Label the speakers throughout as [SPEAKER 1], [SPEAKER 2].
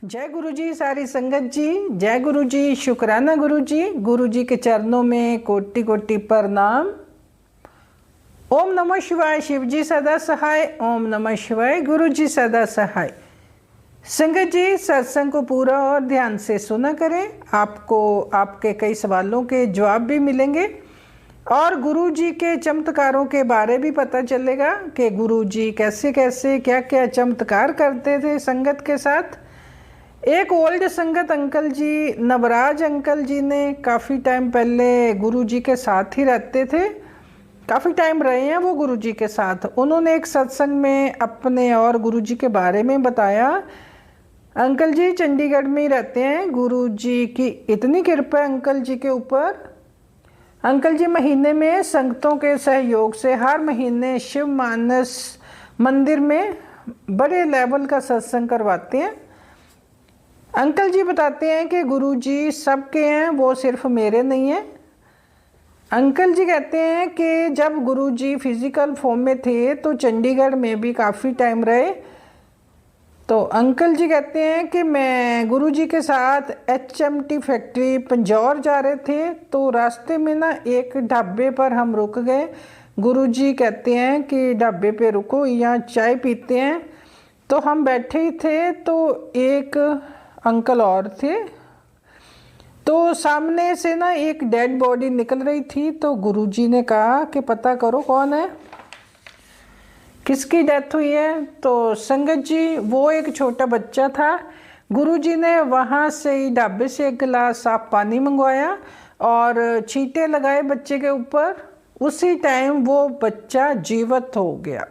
[SPEAKER 1] जय गुरु जी। सारी संगत जी जय गुरु जी। शुक्राना गुरु जी। गुरु जी के चरणों में कोटि कोटि प्रणाम। ओम नमः शिवाय। शिव जी सदा सहाय। ओम नमः शिवाय। गुरु जी सदा सहाय। संगत जी सत्संग को पूरा और ध्यान से सुना करें। आपको आपके कई सवालों के जवाब भी मिलेंगे और गुरु जी के चमत्कारों के बारे भी पता चलेगा कि गुरु जी कैसे कैसे क्या क्या चमत्कार करते थे संगत के साथ। एक ओल्ड संगत अंकल जी, नवराज अंकल जी ने काफ़ी टाइम पहले गुरु जी के साथ ही रहते थे। काफ़ी टाइम रहे हैं वो गुरु जी के साथ। उन्होंने एक सत्संग में अपने और गुरु जी के बारे में बताया। अंकल जी चंडीगढ़ में ही रहते हैं। गुरु जी की इतनी कृपा है अंकल जी के ऊपर। अंकल जी महीने में संगतों के सहयोग से हर महीने शिव मानस मंदिर में बड़े लेवल का सत्संग करवाते हैं। अंकल जी बताते हैं कि गुरु जी सबके हैं, वो सिर्फ मेरे नहीं हैं। अंकल जी कहते हैं कि जब गुरु जी फिजिकल फॉर्म में थे तो चंडीगढ़ में भी काफ़ी टाइम रहे। तो अंकल जी कहते हैं कि मैं गुरु जी के साथ HMT फैक्ट्री पंजौर जा रहे थे तो रास्ते में ना एक ढाबे पर हम रुक गए। गुरु जी कहते हैं कि ढाबे पे रुको, यहाँ चाय पीते हैं। तो हम बैठे ही थे तो एक अंकल और थे, तो सामने से ना एक डेड बॉडी निकल रही थी। तो गुरुजी ने कहा कि पता करो कौन है, किसकी डेथ हुई है। तो संगत जी वो एक छोटा बच्चा था। गुरुजी ने वहाँ से ही ढाबे से एक गिलास साफ पानी मंगवाया और छींटे लगाए बच्चे के ऊपर। उसी टाइम वो बच्चा जीवित हो गया।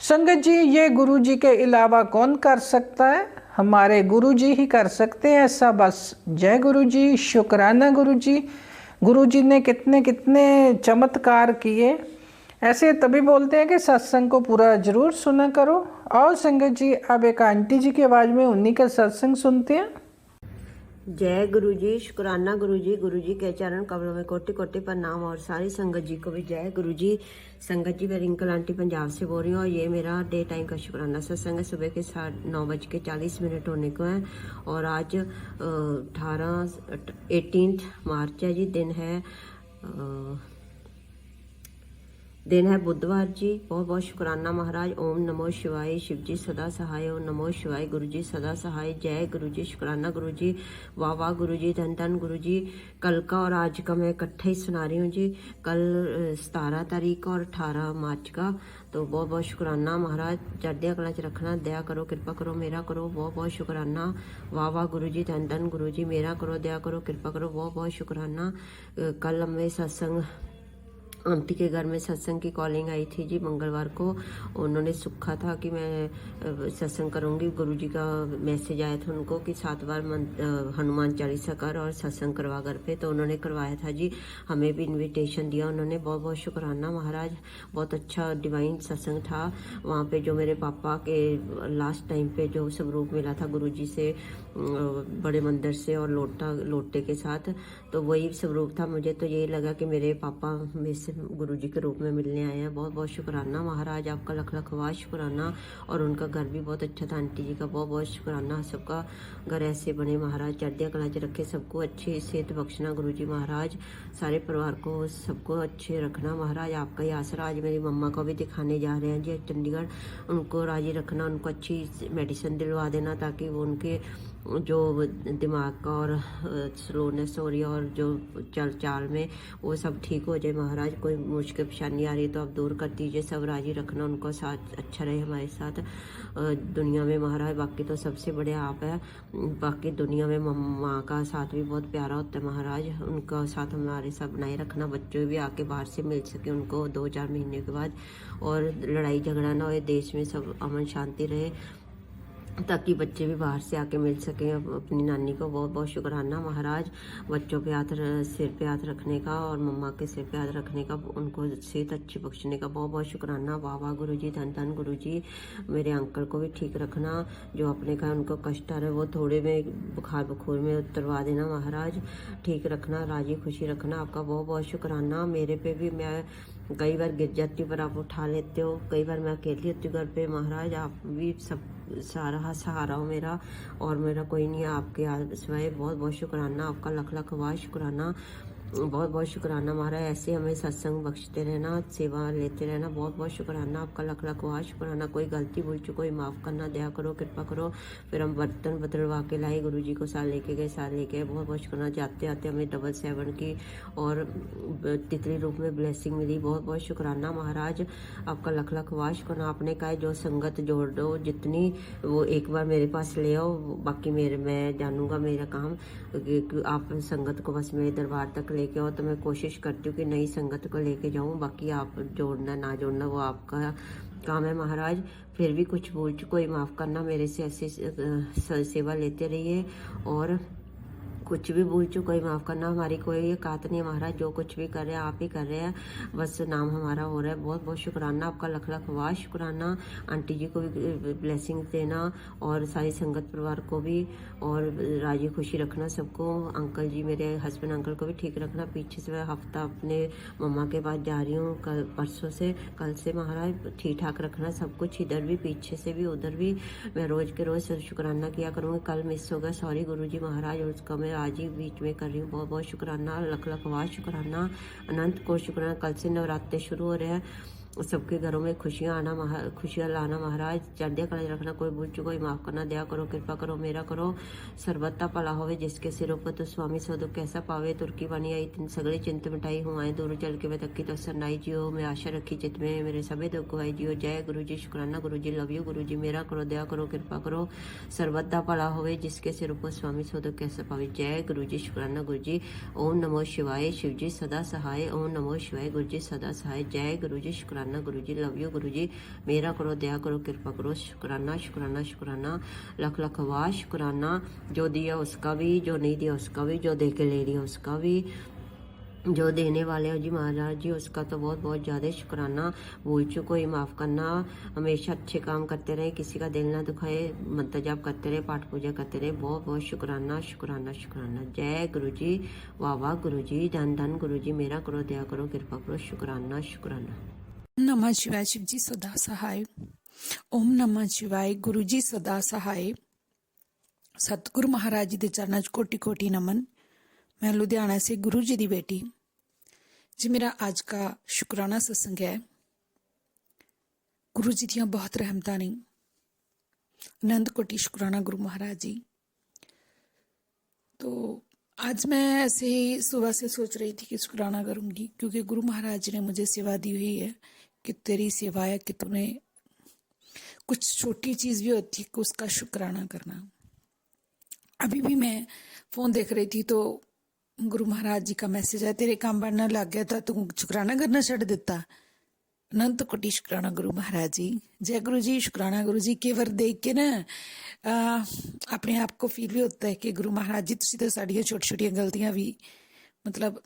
[SPEAKER 1] संगत जी ये गुरुजी के अलावा कौन कर सकता है? हमारे गुरु जी ही कर सकते हैं ऐसा। बस जय गुरु जी। शुक्राना गुरु जी। गुरु जी ने कितने कितने चमत्कार किए। ऐसे तभी बोलते हैं कि सत्संग को पूरा जरूर सुना करो। और संगत जी अब एक आंटी जी की आवाज़ में उन्हीं का सत्संग सुनते हैं।
[SPEAKER 2] जय गुरु जी। शुक्राना गुरु जी के चरण कमलों में कोटि कोटि प्रणाम। और सारी संगत जी को भी जय गुरु जी। संगत जी मैं रिंकल आंटी पंजाब से बोल रही हूँ और ये मेरा डे टाइम का शुक्राना सत्संग है। सुबह के 9:40 होने को है और आज 18 मार्च है जी। दिन है बुधवार जी। बहुत बहुत शुक्राना महाराज। ओम नमो शिवाय। शिव जी सदा सहाय। ओम नमो शिवाय। गुरु जी सदा सहाय। जय गुरु जी। शुक्राना गुरु जी। वाह वाह गुरु जी। धन धन गुरु जी। कल का और आज का मैं इकट्ठे ही सुना रही हूँ जी। कल 17 तारीख और 18 मार्च का। तो बहुत बहुत शुक्राना महाराज। चढ़दिया कला च रखना, दया करो, कृपा करो, मेरा करो। बहुत बहुत शुक्राना। वाह वाह गुरु जी। धन धन गुरु जी। मेरा करो, दया करो, कृपा करो। बहुत बहुत शुक्राना। कल हमें सत्संग आंटी के घर में सत्संग की कॉलिंग आई थी जी मंगलवार को। उन्होंने सुखा था कि मैं सत्संग करूंगी। गुरुजी का मैसेज आया था उनको कि 7 बार हनुमान चालीसा कर और सत्संग करवा घर पे। तो उन्होंने करवाया था जी। हमें भी इनविटेशन दिया उन्होंने। बहुत बहुत शुक्राना महाराज। बहुत अच्छा डिवाइन सत्संग था वहाँ पे। जो मेरे पापा के लास्ट टाइम पे जो स्वरूप मिला था गुरुजी से बड़े मंदिर से और लोटे के साथ, तो वही स्वरूप था। मुझे तो यही लगा कि मेरे पापा में से गुरु जी के रूप में मिलने आए हैं। बहुत बहुत शुक्राना महाराज। आपका लख लख वाह शुक्राना। और उनका घर भी बहुत अच्छा था आंटी जी का। बहुत बहुत शुक्राना। सबका घर ऐसे बने महाराज। चढ़दिया कला च रखे सबको। अच्छी सेहत बख्शना गुरु जी महाराज। सारे परिवार को सबको अच्छे रखना महाराज। आपका ही आसरा। आज मेरी मम्मा को भी दिखाने जा रहे हैं जी चंडीगढ़। उनको राजी रखना, उनको अच्छी मेडिसिन दिलवा देना ताकि वो उनके जो दिमाग का और स्लोनेस हो रही है और जो चल चाल में वो सब ठीक हो जाए महाराज। कोई मुश्किल परेशानी आ रही है तो आप दूर कर दीजिए। सब राजी रखना, उनको साथ अच्छा रहे हमारे साथ दुनिया में महाराज। बाकी तो सबसे बड़े आप है। बाकी दुनिया में माँ का साथ भी बहुत प्यारा होता है महाराज। उनका साथ हमारे साथ बनाए रखना। बच्चों भी आके बाहर से मिल सके उनको 2-4 महीने के बाद। और लड़ाई झगड़ा ना हो, देश में सब अमन शांति रहे ताकि बच्चे भी बाहर से आके मिल सकें अपनी नानी को। बहुत बहुत शुक्राना महाराज। बच्चों पे सिर पे हाथ रखने का और मम्मा के सिर पे हाथ रखने का, उनको सेहत अच्छी बख्शने का। बहुत बहुत शुक्राना। वाह वाह गुरु जी। धन धन गुरु जी। मेरे अंकल को भी ठीक रखना। जो अपने का उनको कष्ट आ रहा है वो थोड़े में बुखार बखूर में उतरवा देना महाराज। ठीक रखना, राजी खुशी रखना। आपका बहुत बहुत शुक्राना। मेरे पे भी मैं कई बार गिर जाती हूँ पर आप उठा लेते हो, कई बार मैं अकेली होती हूँ घर पे। महाराज आप भी सब सारा सहारा हो मेरा, और मेरा कोई नहीं है आपके सिवाय। बहुत बहुत शुक्राना आपका, लख लख वाह शुक्राना, बहुत बहुत शुक्राना महाराज। ऐसे हमें सत्संग बख्शते रहना, सेवा लेते रहना। बहुत बहुत शुक्राना आपका, लख लख वाह शुक्राना। कोई गलती भूल चुको कोई माफ़ करना, दया करो, कृपा करो। फिर हम बर्तन बदलवा के लाए, गुरु जी को साथ लेके गए, साथ लेके गए। बहुत बहुत शुक्राना। जाते आते हमें 777 की और तितली रूप में ब्लेसिंग मिली। बहुत बहुत शुक्राना महाराज आपका, लख लख वाह शुक्राना। आपने कहा जो संगत जोड़ दो जितनी, वो एक बार मेरे पास ले आओ, बाकी मैं जानूंगा मेरा काम। आप संगत को बस मेरे दरबार तक लेके आओ, तो मैं कोशिश करती हूँ कि नई संगत को लेके जाऊँ। बाकी आप जोड़ना ना जोड़ना वो आपका काम है महाराज। फिर भी कुछ भूल चुको ही माफ़ करना, मेरे से ऐसे सेवा लेते रहिए। और कुछ भी भूल चुको ही माफ़ करना, हमारी कोई औकात नहीं है महाराज। जो कुछ भी कर रहे हैं आप ही कर रहे हैं, बस नाम हमारा हो रहा है। बहुत बहुत शुक्राना आपका, लख लख वाह शुक्राना। आंटी जी को भी ब्लेसिंग देना, और सारी संगत परिवार को भी, और राजी खुशी रखना सबको। अंकल जी मेरे हस्बैंड अंकल को भी ठीक रखना। पीछे से मैं हफ्ता अपने मम्मा के पास जा रही हूँ कल से महाराज, ठीक ठाक रखना सब कुछ, इधर भी पीछे से भी उधर भी। मैं रोज़ के रोज़ शुक्राना किया करूँगी। कल मिस हो गया, सॉरी गुरु जी महाराज, और उसका मैं आज ही बीच में कर रही हूँ। बहुत बहुत शुक्राना, लख लख वाह शुक्राना, अनंत को शुक्राना। कल से नवरात्रे शुरू हो रहे हैं, सबके घरों में खुशियाँ लाना महाराज। चढ़दिया कला रखना, कोई भूल चुको ही माफ़ करना, दया करो, कृपा करो, मेरा करो। सर्वत्ता भला होवे जिसके सिरों पर तो स्वामी सो दुख कैसा पावे। तुर्की बनी आई तीन सगड़ी चिंत मिटाई हूँ आए दूर चल के मैं तक्की तो सरनाई जियो। मैं आशा रखी चित में मेरे सभी दुख गवाई जियो। जय गुरु जी शुक्राना गुरु जी, लव यू गुरु जी, मेरा करो, दया करो, कृपा करो। सर्वत्ता भला होवे जिसके सिरों पर स्वामी सो दुख कैसा पावे। जय गुरु जी शुक्राना गुरु जी। ओम नमो शिवाय, शिव जी सदा सहाय। ओम नमो शिवाय, गुरु जी सदा सहाय। जय गुरु जी शुक्राना गुरु जी, लव यू गुरु जी, मेरा करो, दया करो, कृपा करो। शुक्राना शुक्राना शुक्राना, लख लख वाह शुक्राना। जो दिया उसका भी, जो नहीं दिया उसका भी, जो दे के ले लिया उसका भी, जो देने वाले हो जी महाराज जी उसका तो बहुत बहुत ज़्यादा शुक्राना। भूल चुको ही माफ़ करना। हमेशा अच्छे काम करते रहे, किसी का दिल ना दुखाए, मंत्र जाप करते रहे, पाठ पूजा करते रहे। बहुत बहुत शुक्राना शुक्राना शुक्राना। जय गुरु जी, वाह वाह गुरु जी, धन धन गुरु जी, मेरा करो, दया करो, कृपा करो। शुक्राना शुक्राना।
[SPEAKER 3] नमः शिवाय, शिव जी सदा सहाय। ओम नमः शिवाय, गुरु जी सदा सहाय। सतगुरु महाराज जी दे चरणा च कोटि कोटि नमन। मैं लुधियाना से गुरु जी दी बेटी जी। मेरा आज का शुक्राना सत्संग है। गुरु जी दियां बहुत रहमतां ने, आनंद कोटि शुक्राना गुरु महाराज जी। तो आज मैं ऐसे ही सुबह से सोच रही थी कि शुक्राना करूंगी, क्योंकि गुरु महाराज जी ने मुझे सेवा दी हुई है कि तेरी सेवा है कि तूने कुछ छोटी चीज़ भी होती है कि उसका शुक्राना करना। अभी भी मैं फ़ोन देख रही थी तो गुरु महाराज जी का मैसेज है, तेरे काम बनने लग गया था, तू शुक्राना करना छड़ दिता। अनंत कोटि शुक्राना गुरु महाराज जी। जय गुरु जी शुक्राना गुरु जी। कई बार देख के ना अपने आप को फील भी होता है कि गुरु महाराज जी तुसी तो साड़ियाँ छोटी छोटी गलतियाँ भी मतलब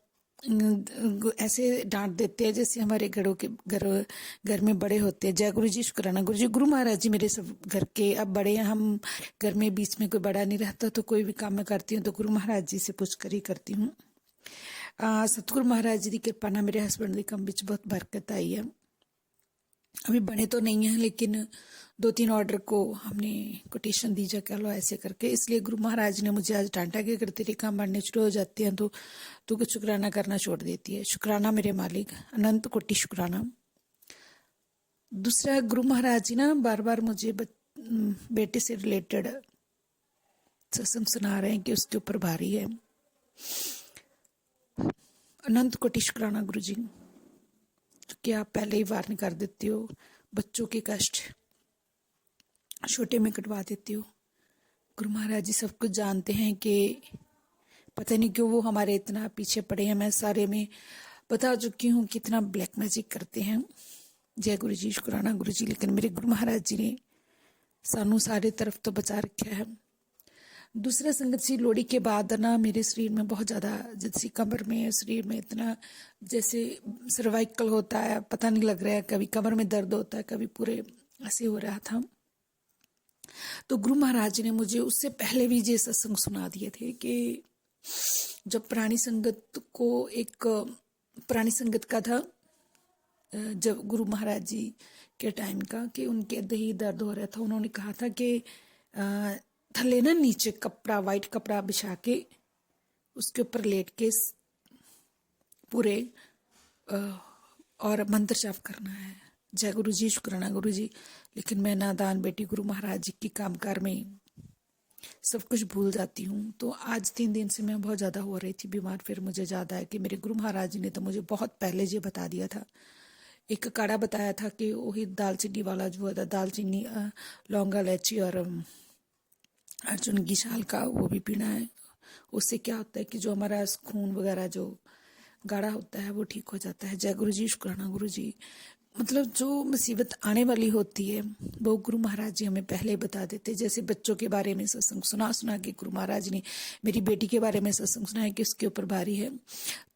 [SPEAKER 3] ऐसे डांट देते हैं जैसे हमारे घर में बड़े होते हैं। जय गुरु जी शुक्राना गुरु जी। गुरु महाराज जी मेरे सब घर के अब बड़े हैं। हम घर में बीच में कोई बड़ा नहीं रहता, तो कोई भी काम मैं करती हूँ तो गुरु महाराज जी से पूछ कर ही करती हूँ। सतगुरु महाराज जी की कृपा ना मेरे हस्बैंड के काम बिच बहुत बरकत आई है। अभी बने तो नहीं है, लेकिन 2-3 ऑर्डर को हमने कोटेशन दी जा, कह लो ऐसे करके। इसलिए गुरु महाराज ने मुझे आज डांटा कि अगर तेरे काम बनने शुरू हो जाते हैं तो तू कुछ शुक्राना करना छोड़ देती है। शुक्राना मेरे मालिक, अनंत कोटि शुक्राना। दूसरा, गुरु महाराज जी ना बार बार मुझे बेटे से रिलेटेड सत्संग सुना रहे हैं कि उसके ऊपर भारी है। अनंत कोटि शुक्राना गुरु जी कि आप पहले ही वार्न कर देते हो, बच्चों के कष्ट छोटे में कटवा देते हो। गुरु महाराज जी सब कुछ जानते हैं कि पता नहीं क्यों वो हमारे इतना पीछे पड़े हैं। मैं सारे में बता चुकी हूँ कितना ब्लैक मैजिक करते हैं। जय गुरु जी शुक्राना गुरु जी। लेकिन मेरे गुरु महाराज जी ने सानू सारे तरफ तो बचा रखा है। दूसरा संगत जी, लोहड़ी के बाद ना मेरे शरीर में बहुत ज़्यादा जैसे कमर में, शरीर में इतना जैसे सर्वाइकल होता है, पता नहीं लग रहा है, कभी कमर में दर्द होता है, कभी पूरे ऐसे हो रहा था। तो गुरु महाराज जी ने मुझे उससे पहले भी ये सत्संग सुना दिए थे कि जब पुरानी संगत का था जब गुरु महाराज जी के टाइम का, कि उनके दही दर्द हो रहा था। उन्होंने कहा था कि थल्ले ना नीचे कपड़ा, वाइट कपड़ा बिछा के उसके ऊपर लेट के पूरे और मंत्र जाप करना है। जय गुरु जी, शुक्राना गुरु जी। लेकिन मैं नादान बेटी गुरु महाराज जी की कामकार में सब कुछ भूल जाती हूँ। तो आज 3 दिन से मैं बहुत ज़्यादा हो रही थी बीमार। फिर मुझे याद आया कि मेरे गुरु महाराज जी ने तो मुझे बहुत पहले ये बता दिया था, एक काढ़ा बताया था कि वही दालचीनी वाला जो होता, दालचीनी लौंगा इलायची और अर्जुन की छाल का, वो भी पीना है। उससे क्या होता है कि जो हमारा खून वगैरह जो गाढ़ा होता है वो ठीक हो जाता है। जय गुरु जी, शुक्राना गुरु जी। मतलब जो मुसीबत आने वाली होती है वो गुरु महाराज जी हमें पहले ही बता देते। जैसे बच्चों के बारे में सत्संग सुना के गुरु महाराज ने मेरी बेटी के बारे में सत्संग सुनाया कि उसके ऊपर भारी है,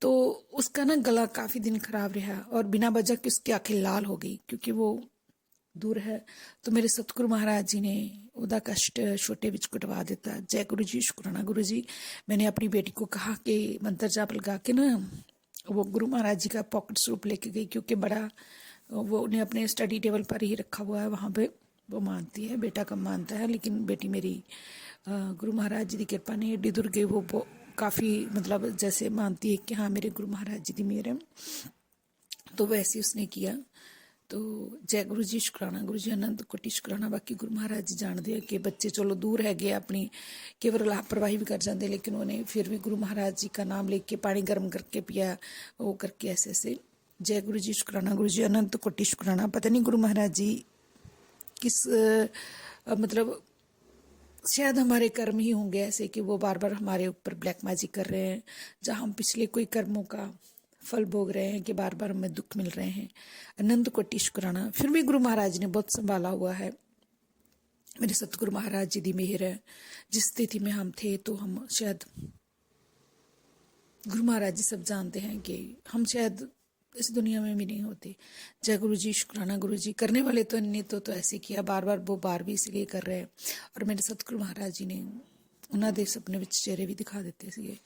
[SPEAKER 3] तो उसका ना गला काफ़ी दिन खराब रहा और बिना वजह कि उसकी आंखें लाल हो गई क्योंकि वो दूर है। तो मेरे सतगुरु महाराज जी ने ਉਹਦਾ कष्ट छोटे विच कटवा देता। जय गुरु जी, शुक्राना गुरु जी। मैंने अपनी बेटी को कहा कि मंत्र जाप लगा के ना वो गुरु महाराज जी का पॉकेट सूप लेके गई, क्योंकि बड़ा वो उन्हें अपने स्टडी टेबल पर ही रखा हुआ है, वहाँ पे वो मानती है। बेटा कम मानता है, लेकिन बेटी मेरी गुरु महाराज जी की कृपा नहीं एडी दूर गई, वो काफ़ी मतलब जैसे मानती है कि हाँ मेरे गुरु महाराज जी की मेहर है, तो वैसे उसने किया। तो जय गुरु जी, शुक्राना गुरु जी, अनंत कोटि शुक्राना। बाकी गुरु महाराज जी जानते हैं कि बच्चे चलो दूर है गए अपनी केवल लापरवाही भी कर जाते, लेकिन उन्हें फिर भी गुरु महाराज जी का नाम लेके पानी गर्म करके पिया, वो करके ऐसे ऐसे। जय गुरु जी, शुक्राना गुरु जी, अनंत कोटि शुक्राना। पता नहीं गुरु महाराज जी किस मतलब शायद हमारे कर्म ही होंगे ऐसे कि वो बार बार हमारे ऊपर ब्लैक मैजिक कर रहे हैं, जहाँ हम पिछले कोई कर्मों का फल भोग रहे हैं कि बार बार हमें दुख मिल रहे हैं। अनंत कोटि शुक्राना। फिर भी गुरु महाराज ने बहुत संभाला हुआ है। मेरे सतगुरु महाराज जी की मेहर है। जिस स्थिति में हम थे तो हम शायद, गुरु महाराज जी सब जानते हैं कि हम शायद इस दुनिया में भी नहीं होते। जय गुरु जी, शुक्राना गुरु जी। करने वाले तो ने तो ऐसे किया, बार बार वो बार भी इसलिए कर रहे हैं। और मेरे सतगुरु महाराज जी ने उन्होंने सपने विच चेहरे भी दिखा देते थे।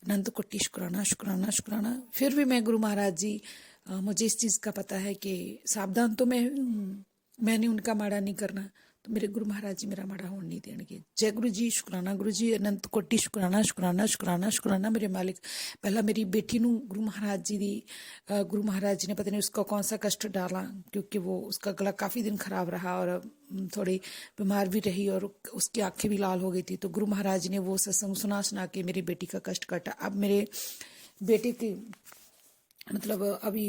[SPEAKER 3] अनंत कोटि शुक्राना शुक्राना शुक्राना। फिर भी मैं गुरु महाराज जी, मुझे इस चीज़ का पता है कि सावधान तो मैंने उनका माड़ा नहीं करना, तो मेरे गुरु महाराज जी मेरा माड़ा होने नहीं देंगे। जय गुरु जी, शुक्राना गुरु जी, अनंत कोटि शुक्राना शुक्राना शुक्राना शुक्राना। मेरे मालिक, पहला मेरी बेटी नू गुरु महाराज जी ने पता नहीं उसका कौन सा कष्ट डाला, क्योंकि वो उसका गला काफ़ी दिन खराब रहा और थोड़ी बीमार भी रही और उसकी आंखें भी लाल हो गई थी। तो गुरु महाराज ने वो सत्संग सुना के मेरी बेटी का कष्ट काटा। अब मेरे बेटे की मतलब अभी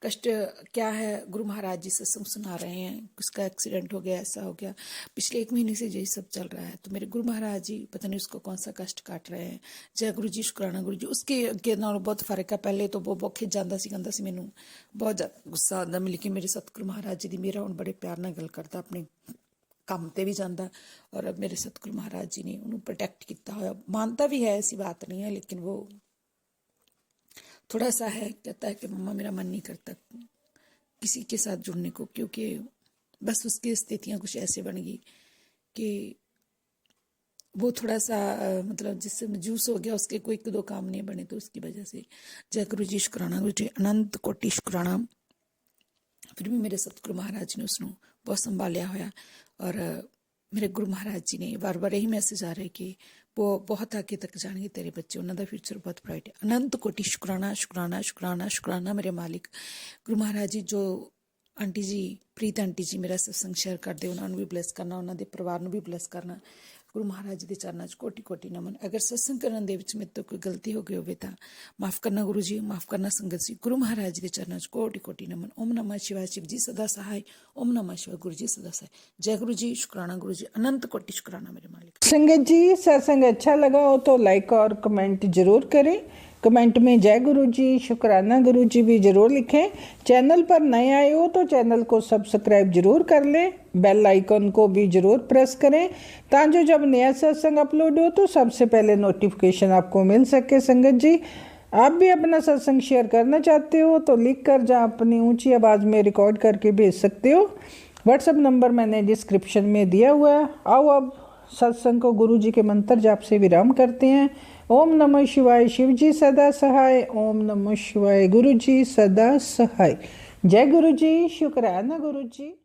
[SPEAKER 3] कष्ट क्या है, गुरु महाराज जी सत्संग सुना रहे हैं, उसका एक्सीडेंट हो गया, ऐसा हो गया, पिछले 1 महीने से यही सब चल रहा है। तो मेरे गुरु महाराज जी पता नहीं उसको कौन सा कष्ट काट रहे हैं। जय गुरु जी, शुक्राना गुरु जी। उसके अगे नालों बहुत फर्क है। पहले तो वो बहुत खिज जाता सी, कहता सी मैनू बहुत ज़्यादा गुस्सा आता, लेकिन मेरे सतगुरु महाराज जी की मेरा हुण बड़े प्यार नाल गल करता, अपने काम ते भी जाता। और मेरे सतगुरु महाराज जी ने उन्होंने प्रोटेक्ट किया होया, मानता भी है, ऐसी बात नहीं है, लेकिन वो थोड़ा सा है, कहता है कि मम्मा मेरा मन नहीं करता किसी के साथ जुड़ने को, क्योंकि बस उसकी स्थितियाँ कुछ ऐसे बन गई कि वो थोड़ा सा मतलब जिससे मजूस हो गया, उसके कोई 1-2 काम नहीं बने, तो उसकी वजह से। जय गुरु जी, शुक्राना गुरु जी, अनंत कोटि शुक्राना। फिर भी मेरे सतगुरु महाराज ने उसनों बहुत संभालिया होया। और मेरे गुरु महाराज जी ने बार बार यही मैसेज आ रहा है कि वो बहुत आगे तक जाएंगे तेरे बच्चे, उन्होंने फ्यूचर बहुत ब्राइट है। अनंत कोटि शुक्राना शुक्राना शुक्राना शुक्राना। मेरे मालिक गुरु महाराज जी, जो आंटी जी, प्रीत आंटी जी मेरा सत्संग शेयर करते, उन्होंने भी ब्लैस करना, उन्होंने परिवार भी ब्लैस करना। गुरु महाराज जी के चरणों 'ਚ कोटि कोटि नमन। अगर सत्संग करने दे विच मेरे तो कोई गलती हो गई होवे तां माफ़ करना गुरु जी, माफ़ करना संगत जी। गुरु महाराज जी के चरणों 'ਚ कोटि कोटि नमन। ओम नमः शिवाय, शिव जी सदा सहाय। ओम नमः शिवाय, गुरु जी सदा सहाय। जय गुरु जी, शुक्राना गुरु जी, अनंत कोटि शुक्राना मेरे मालिक।
[SPEAKER 1] संगत जी, सत्संग अच्छा लगा हो तो लाइक और कमेंट जरूर करें। कमेंट में जय गुरु जी, शुक्राना गुरु जी भी जरूर लिखें। चैनल पर नए आए हो तो चैनल को सब्सक्राइब जरूर कर लें, बेल आइकन को भी जरूर प्रेस करें, ताकि जब नया सत्संग अपलोड हो तो सबसे पहले नोटिफिकेशन आपको मिल सके। संगत जी, आप भी अपना सत्संग शेयर करना चाहते हो तो लिख कर जहाँ अपनी ऊंची आवाज़ में रिकॉर्ड करके भेज सकते हो। व्हाट्सएप नंबर मैंने डिस्क्रिप्शन में दिया हुआ है। आओ अब सत्संग को गुरु जी के मंत्र जाप से विराम करते हैं। ओम नमः शिवाय शिव जी सदा सहाय। ओम नमः शिवाय गुरु जी सदा सहाय। जय गुरु जी, शुक्राना गुरु जी।